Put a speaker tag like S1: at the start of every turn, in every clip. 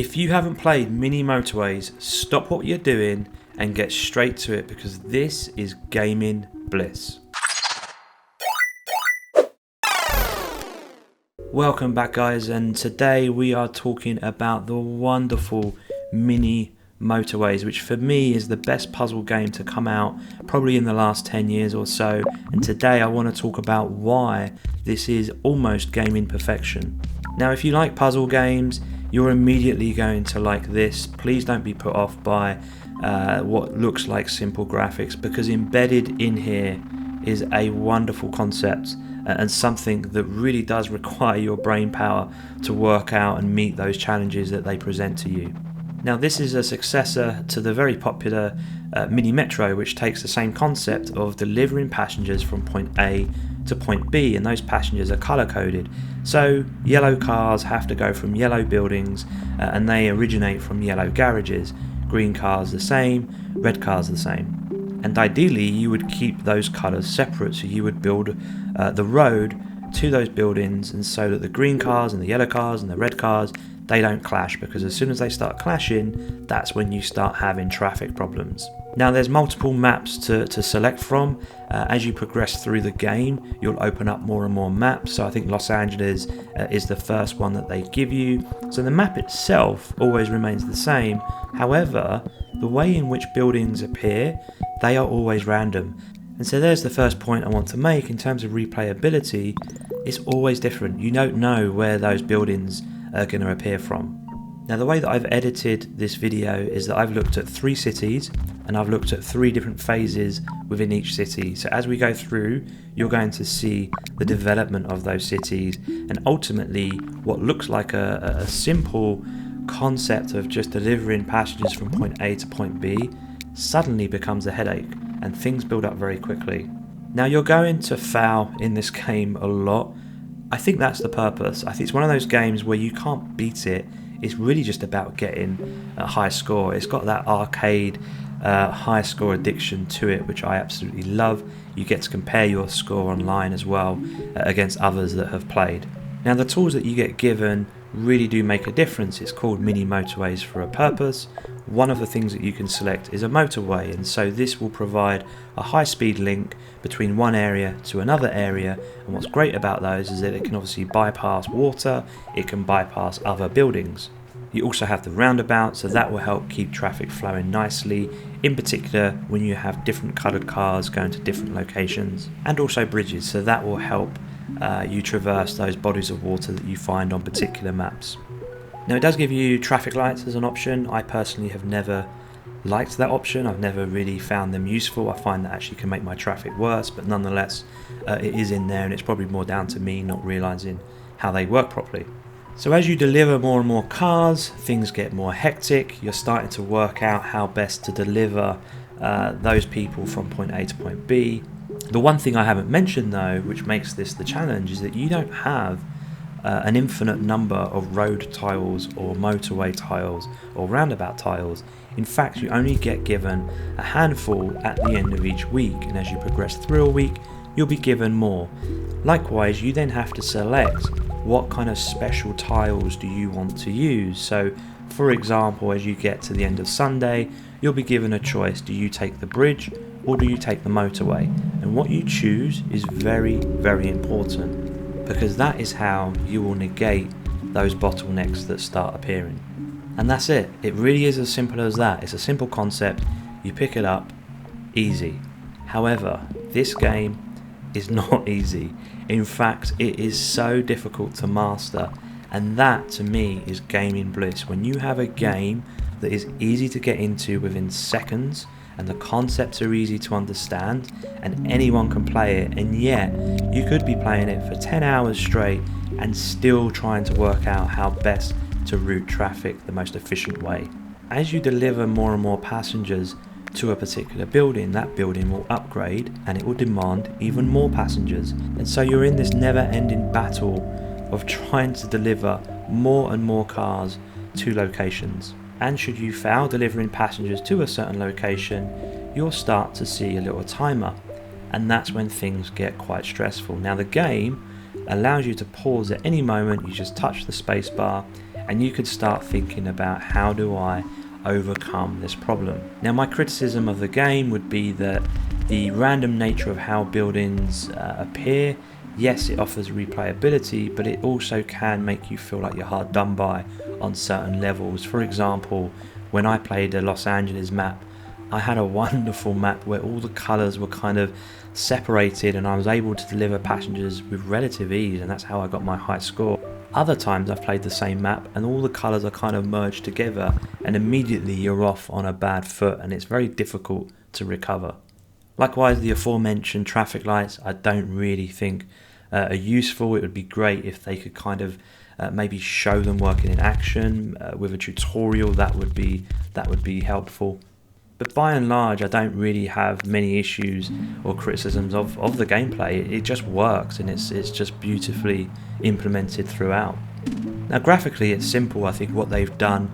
S1: If you haven't played Mini Motorways, stop what you're doing and get straight to it, because this is gaming bliss. Welcome back, guys, and today we are talking about the wonderful Mini Motorways, which for me is the best puzzle game to come out probably in the last 10 years or so. And today I want to talk about why this is almost gaming perfection. Now, if you like puzzle games, you're immediately going to like this. Please don't be put off by what looks like simple graphics, because embedded in here is a wonderful concept and something that really does require your brain power to work out and meet those challenges that they present to you. Now, this is a successor to the very popular Mini Metro, which takes the same concept of delivering passengers from point A to point B, and those passengers are color coded. So yellow cars have to go from yellow buildings and they originate from yellow garages. Green cars the same, red cars the same. And ideally you would keep those colors separate, so you would build the road to those buildings, and so that the green cars and the yellow cars and the red cars, they don't clash, because as soon as they start clashing, that's when you start having traffic problems. Now, there's multiple maps to select from. As you progress through the game, you'll open up more and more maps. So I think Los Angeles is the first one that they give you. So the map itself always remains the same. However, the way in which buildings appear, they are always random. And so there's the first point I want to make in terms of replayability. It's always different. You don't know where those buildings are going to appear from. Now, the way that I've edited this video is that I've looked at 3 cities and I've looked at 3 different phases within each city. So as we go through, you're going to see the development of those cities, and ultimately what looks like a simple concept of just delivering passengers from point A to point B suddenly becomes a headache, and things build up very quickly. Now, you're going to foul in this game a lot. I think that's the purpose. I think it's one of those games where you can't beat it. It's really just about getting a high score. It's got that arcade high score addiction to it, which I absolutely love. You get to compare your score online as well against others that have played. Now, the tools that you get given really do make a difference. It's called Mini Motorways for a purpose. One of the things that you can select is a motorway, and so this will provide a high-speed link between one area to another area. And what's great about those is that it can obviously bypass water, it can bypass other buildings. You also have the roundabout, so that will help keep traffic flowing nicely, in particular when you have different coloured cars going to different locations, and also bridges, so that will help you traverse those bodies of water that you find on particular maps. Now, it does give you traffic lights as an option. I personally have never liked that option. I've never really found them useful. I find that actually can make my traffic worse, but nonetheless it is in there, and it's probably more down to me not realising how they work properly. So as you deliver more and more cars, things get more hectic. You're starting to work out how best to deliver those people from point A to point B. The one thing I haven't mentioned, though, which makes this the challenge, is that you don't have an infinite number of road tiles or motorway tiles or roundabout tiles. In fact, you only get given a handful at the end of each week, and as you progress through a week, you'll be given more. Likewise, you then have to select what kind of special tiles do you want to use. So, for example, as you get to the end of Sunday, you'll be given a choice. Do you take the bridge or do you take the motorway? And what you choose is very, very important, because that is how you will negate those bottlenecks that start appearing. And that's it. It really is as simple as that. It's a simple concept. You pick it up, easy. However, this game is not easy. In fact, it is so difficult to master, and that to me is gaming bliss. When you have a game that is easy to get into within seconds, and the concepts are easy to understand, and anyone can play it, and yet you could be playing it for 10 hours straight and still trying to work out how best to route traffic the most efficient way. As you deliver more and more passengers to a particular building, that building will upgrade and it will demand even more passengers, and so you're in this never-ending battle of trying to deliver more and more cars to locations. And should you fail delivering passengers to a certain location, you'll start to see a little timer, and that's when things get quite stressful. Now, the game allows you to pause at any moment. You just touch the space bar and you could start thinking about, how do I overcome this problem? Now, my criticism of the game would be that the random nature of how buildings appear, yes, it offers replayability, but it also can make you feel like you're hard done by on certain levels. For example, when I played a Los Angeles map, I had a wonderful map where all the colours were kind of separated, and I was able to deliver passengers with relative ease, and that's how I got my high score. Other times I've played the same map and all the colours are kind of merged together, and immediately you're off on a bad foot and it's very difficult to recover. Likewise, the aforementioned traffic lights I don't really think are useful. It would be great if they could kind of maybe show them working in action with a tutorial. That would be helpful. But by and large, I don't really have many issues or criticisms of the gameplay. It just works, and it's just beautifully implemented throughout. Now, graphically, it's simple. I think what they've done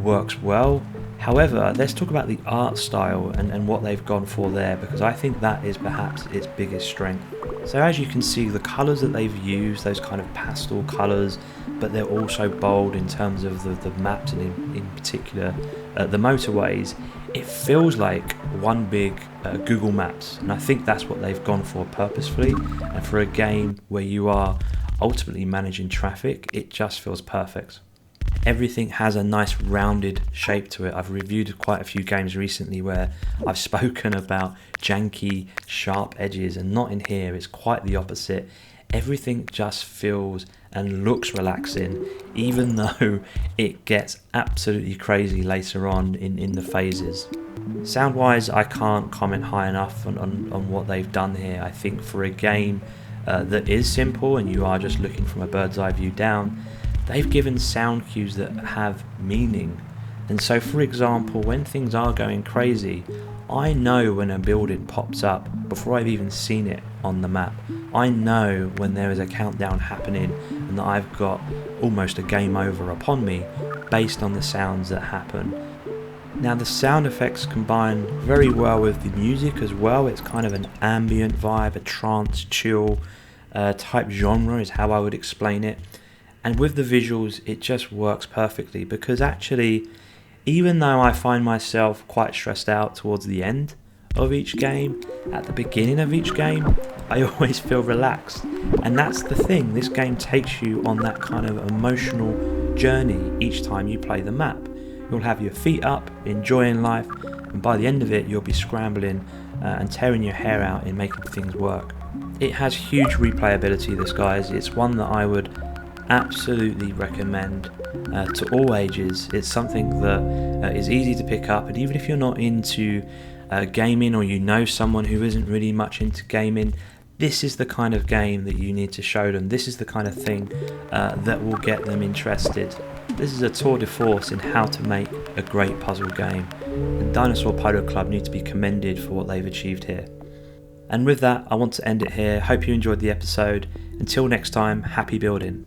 S1: works well. However, let's talk about the art style and what they've gone for there, because I think that is perhaps its biggest strength. So as you can see, the colours that they've used, those kind of pastel colours, but they're also bold in terms of the maps, and in particular the motorways. It feels like one big Google Maps, and I think that's what they've gone for purposefully, and for a game where you are ultimately managing traffic, it just feels perfect. Everything has a nice rounded shape to it. I've reviewed quite a few games recently where I've spoken about janky, sharp edges, and not in here. It's quite the opposite. Everything just feels and looks relaxing, even though it gets absolutely crazy later on in the phases. Sound wise, I can't comment high enough on what they've done here. I think for a game that is simple and you are just looking from a bird's eye view down, they've given sound cues that have meaning. And so, for example, when things are going crazy, I know when a building pops up before I've even seen it on the map. I know when there is a countdown happening and that I've got almost a game over upon me based on the sounds that happen. Now, the sound effects combine very well with the music as well. It's kind of an ambient vibe, a trance, chill type genre is how I would explain it. And with the visuals, it just works perfectly, because actually, even though I find myself quite stressed out towards the end of each game, at the beginning of each game, I always feel relaxed. And that's the thing, this game takes you on that kind of emotional journey each time you play the map. You'll have your feet up, enjoying life, and by the end of it, you'll be scrambling and tearing your hair out in making things work. It has huge replayability, this, guys. It's one that I would absolutely recommend to all ages. It's something that is easy to pick up, and even if you're not into gaming, or you know someone who isn't really much into gaming, this is the kind of game that you need to show them. This is the kind of thing that will get them interested. This is a tour de force in how to make a great puzzle game, and Dinosaur Polo Club need to be commended for what they've achieved here. And with that, I want to end it here. Hope you enjoyed the episode. Until next time, happy building.